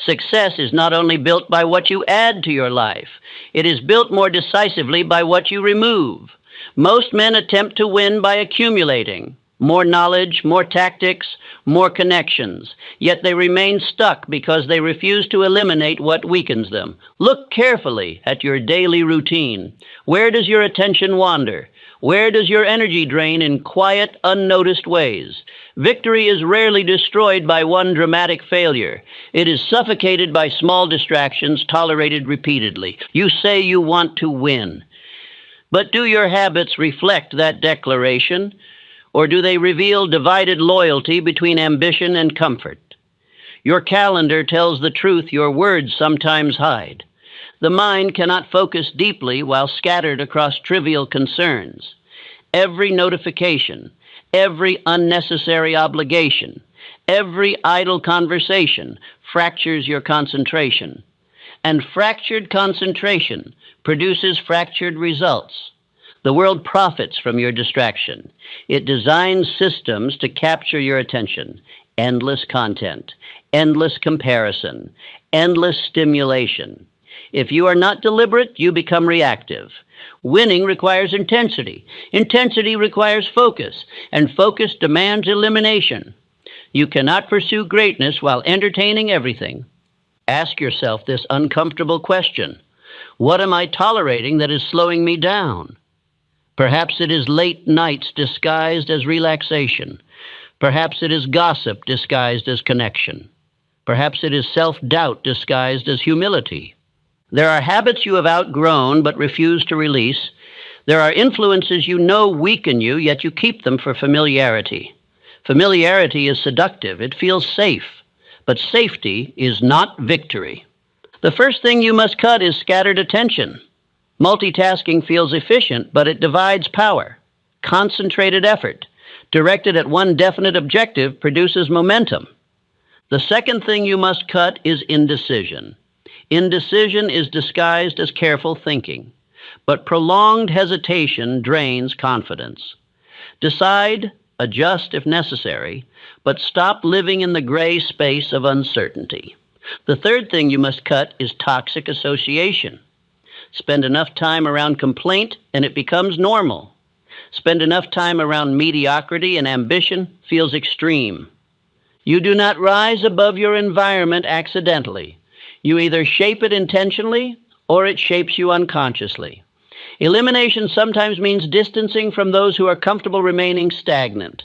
Success is not only built by what you add to your life, it is built more decisively by what you remove. Most men attempt to win by accumulating more knowledge, more tactics, more connections, yet they remain stuck because they refuse to eliminate what weakens them. Look carefully at your daily routine. Where does your attention wander? Where does your energy drain in quiet, unnoticed ways? Victory is rarely destroyed by one dramatic failure. It is suffocated by small distractions tolerated repeatedly. You say you want to win. But do your habits reflect that declaration, or do they reveal divided loyalty between ambition and comfort? Your calendar tells the truth your words sometimes hide. The mind cannot focus deeply while scattered across trivial concerns. Every notification, every unnecessary obligation, every idle conversation fractures your concentration. And fractured concentration produces fractured results. The world profits from your distraction. It designs systems to capture your attention. Endless content, endless comparison, endless stimulation. If you are not deliberate, you become reactive. Winning requires intensity. Intensity requires focus, and focus demands elimination. You cannot pursue greatness while entertaining everything. Ask yourself this uncomfortable question. What am I tolerating that is slowing me down? Perhaps it is late nights disguised as relaxation. Perhaps it is gossip disguised as connection. Perhaps it is self-doubt disguised as humility. There are habits you have outgrown but refuse to release. There are influences you know weaken you, yet you keep them for familiarity. Familiarity is seductive. It feels safe. But safety is not victory. The first thing you must cut is scattered attention. Multitasking feels efficient, but it divides power. Concentrated effort, directed at one definite objective, produces momentum. The second thing you must cut is indecision. Indecision is disguised as careful thinking, but prolonged hesitation drains confidence. Decide, adjust if necessary, but stop living in the gray space of uncertainty. The third thing you must cut is toxic association. Spend enough time around complaint and it becomes normal. Spend enough time around mediocrity and ambition feels extreme. You do not rise above your environment accidentally. You either shape it intentionally or it shapes you unconsciously. Elimination sometimes means distancing from those who are comfortable remaining stagnant.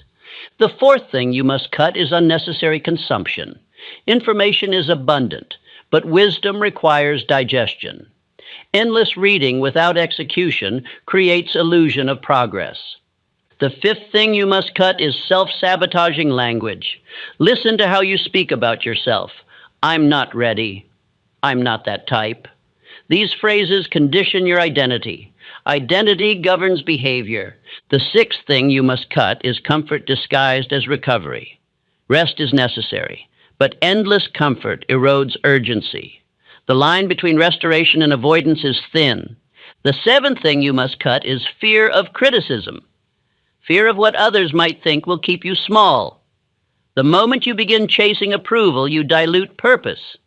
The fourth thing you must cut is unnecessary consumption. Information is abundant, but wisdom requires digestion. Endless reading without execution creates illusion of progress. The fifth thing you must cut is self-sabotaging language. Listen to how you speak about yourself. I'm not ready. I'm not that type. These phrases condition your identity. Identity governs behavior. The sixth thing you must cut is comfort disguised as recovery. Rest is necessary, but endless comfort erodes urgency. The line between restoration and avoidance is thin. The seventh thing you must cut is fear of criticism. Fear of what others might think will keep you small. The moment you begin chasing approval, you dilute purpose.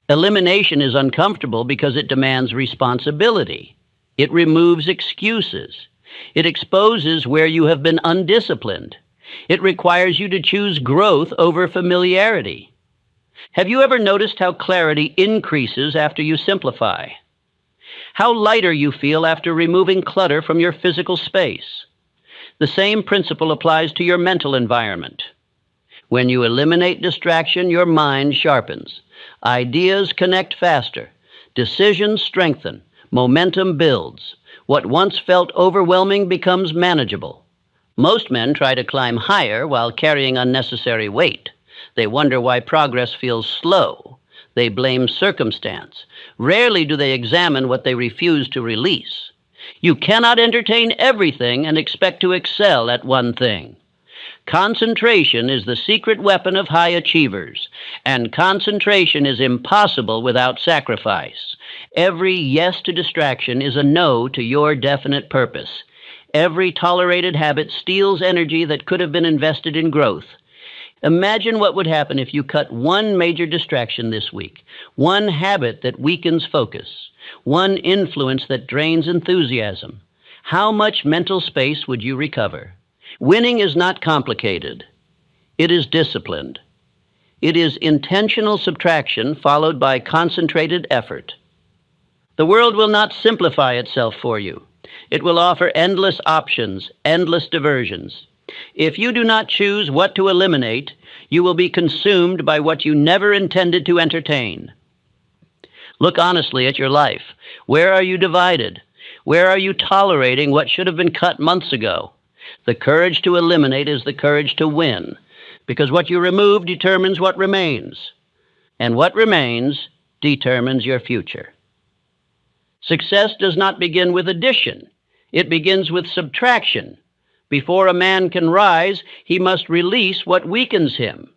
Elimination is uncomfortable because it demands responsibility. It removes excuses. It exposes where you have been undisciplined. It requires you to choose growth over familiarity. Have you ever noticed how clarity increases after you simplify? How lighter you feel after removing clutter from your physical space? The same principle applies to your mental environment. When you eliminate distraction, your mind sharpens. Ideas connect faster. Decisions strengthen. Momentum builds. What once felt overwhelming becomes manageable. Most men try to climb higher while carrying unnecessary weight. They wonder why progress feels slow. They blame circumstance. Rarely do they examine what they refuse to release. You cannot entertain everything and expect to excel at one thing. Concentration is the secret weapon of high achievers, and concentration is impossible without sacrifice. Every yes to distraction is a no to your definite purpose. Every tolerated habit steals energy that could have been invested in growth. Imagine what would happen if you cut one major distraction this week, one habit that weakens focus, one influence that drains enthusiasm. How much mental space would you recover? Winning is not complicated. It is disciplined. It is intentional subtraction followed by concentrated effort. The world will not simplify itself for you. It will offer endless options, endless diversions. If you do not choose what to eliminate, you will be consumed by what you never intended to entertain. Look honestly at your life. Where are you divided? Where are you tolerating what should have been cut months ago? The courage to eliminate is the courage to win, because what you remove determines what remains, and what remains determines your future. Success does not begin with addition. It begins with subtraction. Before a man can rise, he must release what weakens him.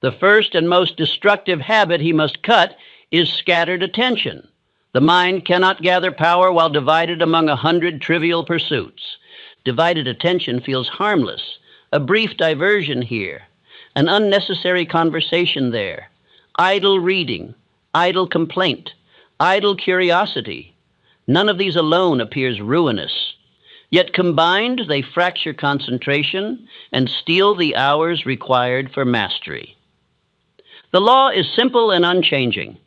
The first and most destructive habit he must cut is scattered attention. The mind cannot gather power while divided among 100 trivial pursuits. Divided attention feels harmless, a brief diversion here, an unnecessary conversation there, idle reading, idle complaint, idle curiosity. None of these alone appears ruinous. Yet combined, they fracture concentration and steal the hours required for mastery. The law is simple and unchanging.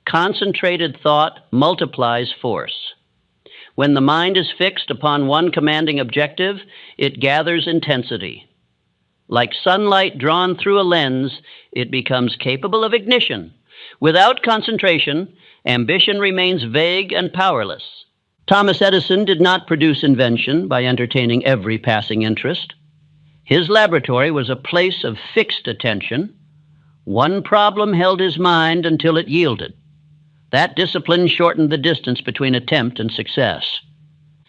Concentrated thought multiplies force. When the mind is fixed upon one commanding objective, it gathers intensity. Like sunlight drawn through a lens, it becomes capable of ignition. Without concentration, ambition remains vague and powerless. Thomas Edison did not produce invention by entertaining every passing interest. His laboratory was a place of fixed attention. One problem held his mind until it yielded. That discipline shortened the distance between attempt and success.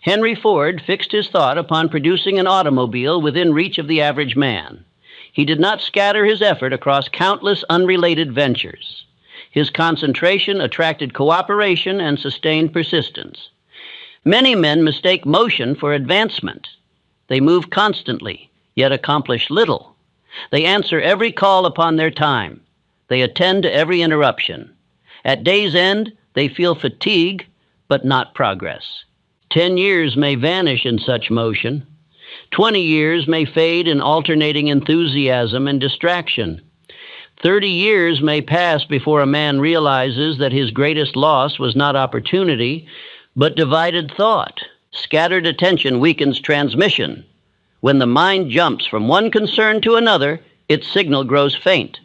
Henry Ford fixed his thought upon producing an automobile within reach of the average man. He did not scatter his effort across countless unrelated ventures. His concentration attracted cooperation and sustained persistence. Many men mistake motion for advancement. They move constantly, yet accomplish little. They answer every call upon their time. They attend to every interruption. At day's end, they feel fatigue, but not progress. 10 years may vanish in such motion. 20 years may fade in alternating enthusiasm and distraction. 30 years may pass before a man realizes that his greatest loss was not opportunity, but divided thought. Scattered attention weakens transmission. When the mind jumps from one concern to another, its signal grows faint.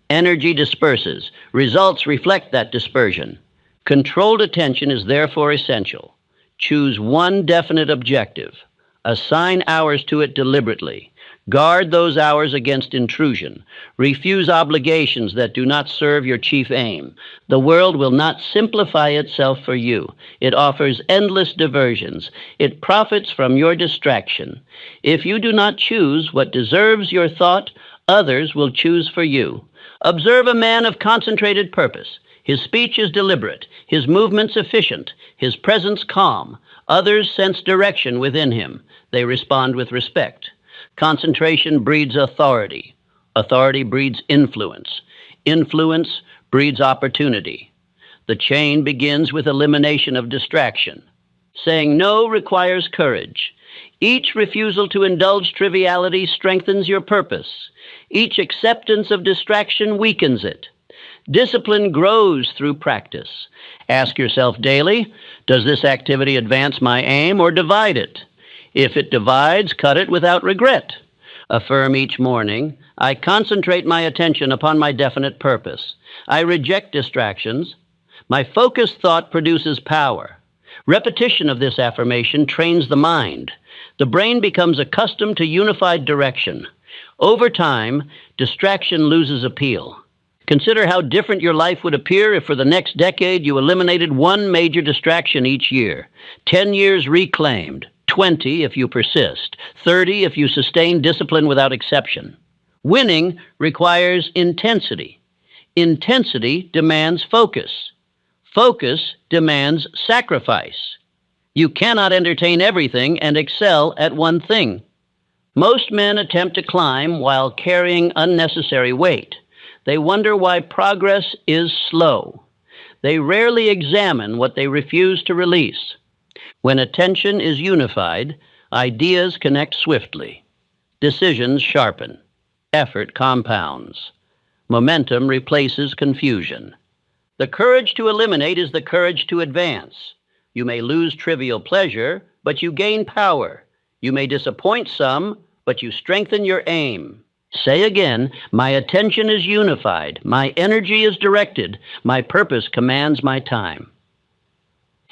Energy disperses. Results reflect that dispersion. Controlled attention is therefore essential. Choose one definite objective. Assign hours to it deliberately. Guard those hours against intrusion. Refuse obligations that do not serve your chief aim. The world will not simplify itself for you. It offers endless diversions. It profits from your distraction. If you do not choose what deserves your thought, others will choose for you. Observe a man of concentrated purpose. His speech is deliberate, his movements efficient, his presence calm. Others sense direction within him. They respond with respect. Concentration breeds authority. Authority breeds influence. Influence breeds opportunity. The chain begins with elimination of distraction. Saying no requires courage. Each refusal to indulge triviality strengthens your purpose. Each acceptance of distraction weakens it. Discipline grows through practice. Ask yourself daily, does this activity advance my aim or divide it? If it divides, cut it without regret. Affirm each morning, I concentrate my attention upon my definite purpose. I reject distractions. My focused thought produces power. Repetition of this affirmation trains the mind. The brain becomes accustomed to unified direction. Over time, distraction loses appeal. Consider how different your life would appear if for the next decade you eliminated one major distraction each year. 10 years reclaimed. 20 if you persist, 30 if you sustain discipline without exception. Winning requires intensity. Intensity demands focus. Focus demands sacrifice. You cannot entertain everything and excel at one thing. Most men attempt to climb while carrying unnecessary weight. They wonder why progress is slow. They rarely examine what they refuse to release. When attention is unified, ideas connect swiftly. Decisions sharpen. Effort compounds. Momentum replaces confusion. The courage to eliminate is the courage to advance. You may lose trivial pleasure, but you gain power. You may disappoint some, but you strengthen your aim. Say again, my attention is unified, my energy is directed, my purpose commands my time.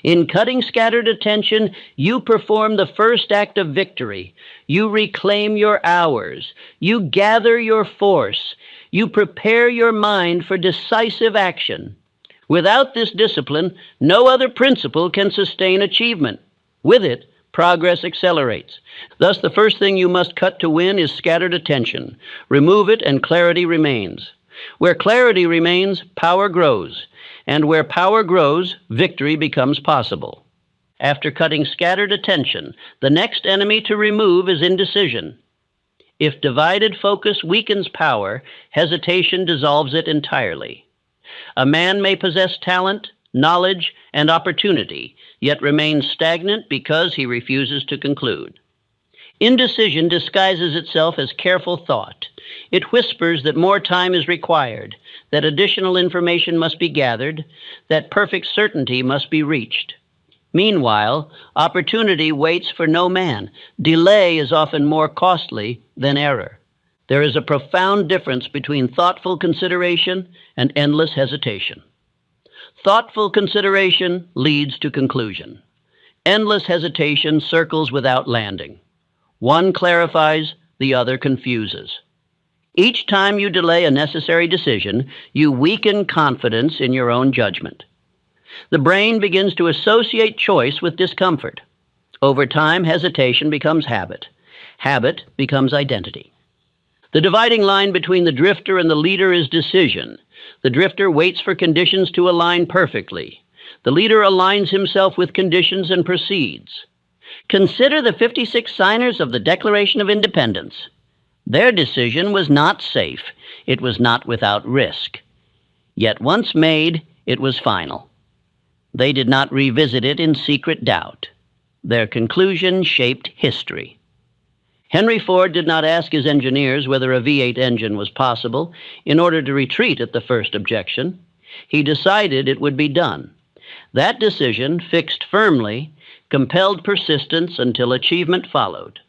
In cutting scattered attention, you perform the first act of victory. You reclaim your hours. You gather your force. You prepare your mind for decisive action. Without this discipline, no other principle can sustain achievement. With it, progress accelerates. Thus, the first thing you must cut to win is scattered attention. Remove it, and clarity remains. Where clarity remains, power grows. And where power grows, victory becomes possible. After cutting scattered attention, the next enemy to remove is indecision. If divided focus weakens power, hesitation dissolves it entirely. A man may possess talent, knowledge, and opportunity, yet remains stagnant because he refuses to conclude. Indecision disguises itself as careful thought. It whispers that more time is required, that additional information must be gathered, that perfect certainty must be reached. Meanwhile, opportunity waits for no man. Delay is often more costly than error. There is a profound difference between thoughtful consideration and endless hesitation. Thoughtful consideration leads to conclusion. Endless hesitation circles without landing. One clarifies, the other confuses. Each time you delay a necessary decision, you weaken confidence in your own judgment. The brain begins to associate choice with discomfort. Over time, hesitation becomes habit. Habit becomes identity. The dividing line between the drifter and the leader is decision. The drifter waits for conditions to align perfectly. The leader aligns himself with conditions and proceeds. Consider the 56 signers of the Declaration of Independence. Their decision was not safe. It was not without risk. Yet once made, it was final. They did not revisit it in secret doubt. Their conclusion shaped history. Henry Ford did not ask his engineers whether a V8 engine was possible in order to retreat at the first objection. He decided it would be done. That decision, fixed firmly, compelled persistence until achievement followed.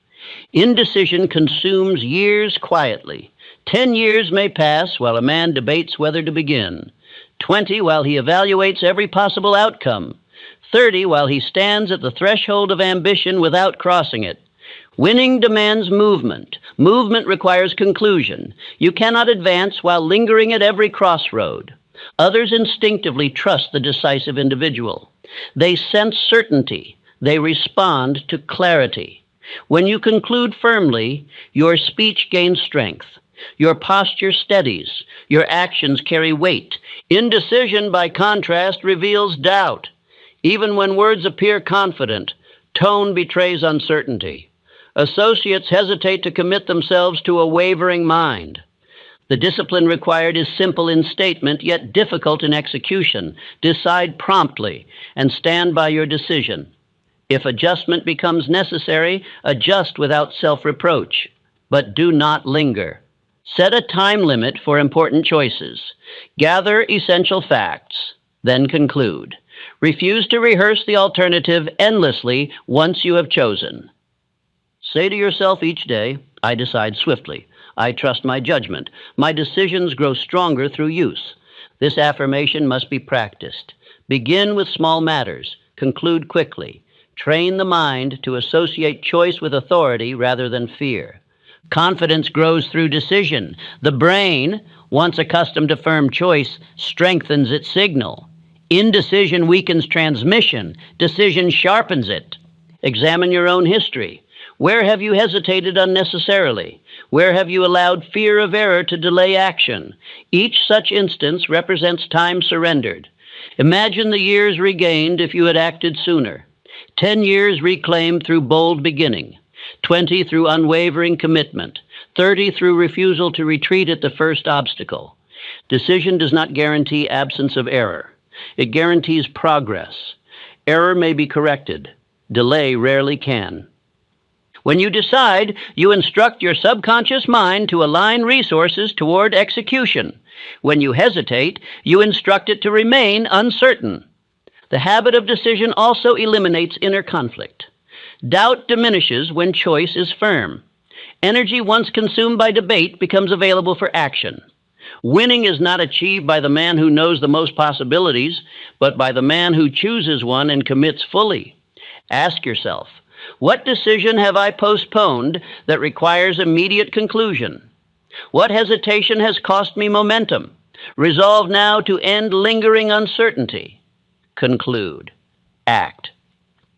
Indecision consumes years quietly. 10 years may pass while a man debates whether to begin. 20 while he evaluates every possible outcome. 30 while he stands at the threshold of ambition without crossing it. Winning demands movement. Movement requires conclusion. You cannot advance while lingering at every crossroad. Others instinctively trust the decisive individual. They sense certainty. They respond to clarity. When you conclude firmly, your speech gains strength. Your posture steadies. Your actions carry weight. Indecision, by contrast, reveals doubt. Even when words appear confident, tone betrays uncertainty. Associates hesitate to commit themselves to a wavering mind. The discipline required is simple in statement, yet difficult in execution. Decide promptly and stand by your decision. If adjustment becomes necessary, adjust without self-reproach, but do not linger. Set a time limit for important choices. Gather essential facts, then conclude. Refuse to rehearse the alternative endlessly once you have chosen. Say to yourself each day, I decide swiftly. I trust my judgment. My decisions grow stronger through use. This affirmation must be practiced. Begin with small matters. Conclude quickly. Train the mind to associate choice with authority rather than fear. Confidence grows through decision. The brain, once accustomed to firm choice, strengthens its signal. Indecision weakens transmission. Decision sharpens it. Examine your own history. Where have you hesitated unnecessarily? Where have you allowed fear of error to delay action? Each such instance represents time surrendered. Imagine the years regained if you had acted sooner. 10 years reclaimed through bold beginning. 20 through unwavering commitment, 30 through refusal to retreat at the first obstacle. Decision does not guarantee absence of error. It guarantees progress. Error may be corrected. Delay rarely can. When you decide, you instruct your subconscious mind to align resources toward execution. When you hesitate, you instruct it to remain uncertain. The habit of decision also eliminates inner conflict. Doubt diminishes when choice is firm. Energy once consumed by debate becomes available for action. Winning is not achieved by the man who knows the most possibilities, but by the man who chooses one and commits fully. Ask yourself, what decision have I postponed that requires immediate conclusion? What hesitation has cost me momentum? Resolve now to end lingering uncertainty. Conclude. Act.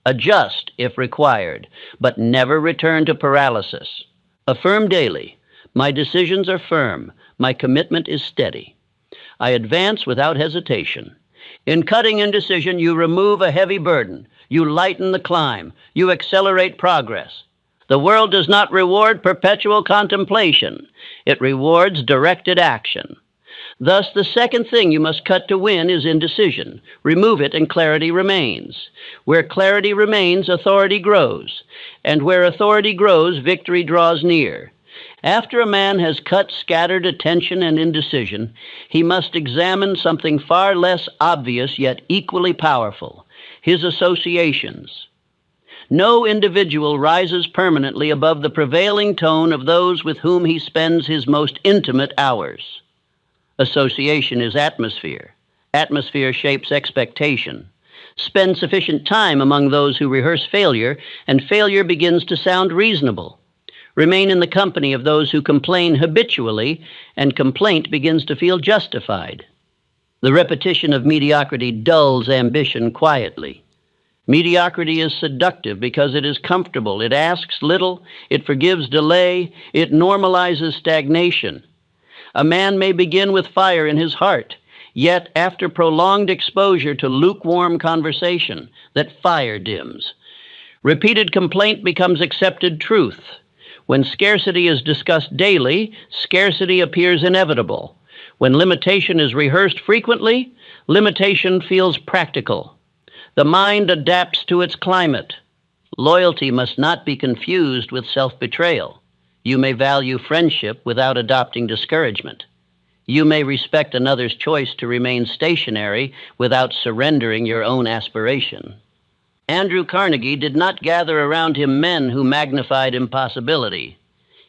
Adjust if required, but never return to paralysis. Affirm daily, my decisions are firm, my commitment is steady. I advance without hesitation. In cutting indecision, you remove a heavy burden. You lighten the climb. You accelerate progress. The world does not reward perpetual contemplation. It rewards directed action. Thus, the second thing you must cut to win is indecision. Remove it and clarity remains. Where clarity remains, authority grows. And where authority grows, victory draws near. After a man has cut scattered attention and indecision, he must examine something far less obvious yet equally powerful, his associations. No individual rises permanently above the prevailing tone of those with whom he spends his most intimate hours. Association is atmosphere. Atmosphere shapes expectation. Spend sufficient time among those who rehearse failure, and failure begins to sound reasonable. Remain in the company of those who complain habitually, and complaint begins to feel justified. The repetition of mediocrity dulls ambition quietly. Mediocrity is seductive because it is comfortable. It asks little. It forgives delay. It normalizes stagnation. A man may begin with fire in his heart, yet after prolonged exposure to lukewarm conversation, that fire dims. Repeated complaint becomes accepted truth. When scarcity is discussed daily, scarcity appears inevitable. When limitation is rehearsed frequently, limitation feels practical. The mind adapts to its climate. Loyalty must not be confused with self-betrayal. You may value friendship without adopting discouragement. You may respect another's choice to remain stationary without surrendering your own aspiration. Andrew Carnegie did not gather around him men who magnified impossibility.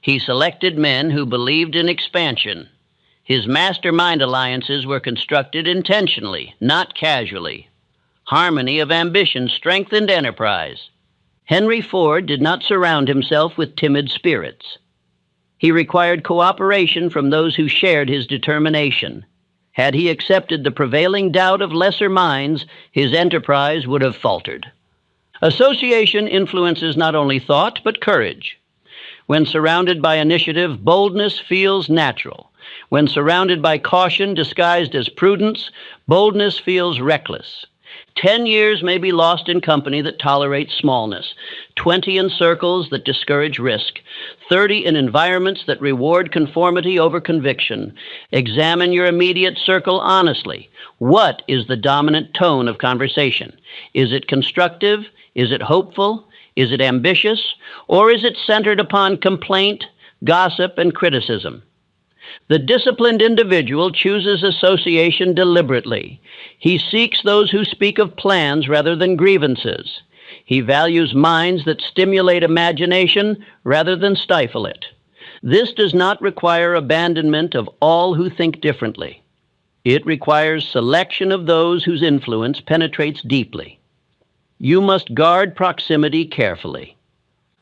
He selected men who believed in expansion. His mastermind alliances were constructed intentionally, not casually. Harmony of ambition strengthened enterprise. Henry Ford did not surround himself with timid spirits. He required cooperation from those who shared his determination. Had he accepted the prevailing doubt of lesser minds, his enterprise would have faltered. Association influences not only thought, but courage. When surrounded by initiative, boldness feels natural. When surrounded by caution disguised as prudence, boldness feels reckless. 10 years may be lost in company that tolerates smallness, 20 in circles that discourage risk, 30 in environments that reward conformity over conviction. Examine your immediate circle honestly. What is the dominant tone of conversation? Is it constructive? Is it hopeful? Is it ambitious? Or is it centered upon complaint, gossip, and criticism? The disciplined individual chooses association deliberately. He seeks those who speak of plans rather than grievances. He values minds that stimulate imagination rather than stifle it. This does not require abandonment of all who think differently. It requires selection of those whose influence penetrates deeply. You must guard proximity carefully.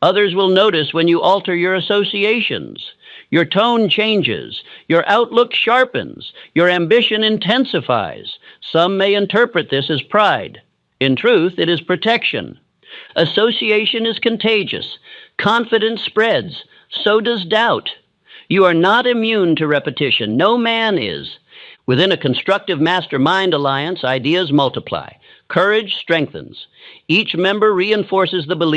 Others will notice when you alter your associations. Your tone changes, your outlook sharpens, your ambition intensifies. Some may interpret this as pride. In truth, it is protection. Association is contagious. Confidence spreads. So does doubt. You are not immune to repetition. No man is. Within a constructive mastermind alliance, ideas multiply. Courage strengthens. Each member reinforces the belief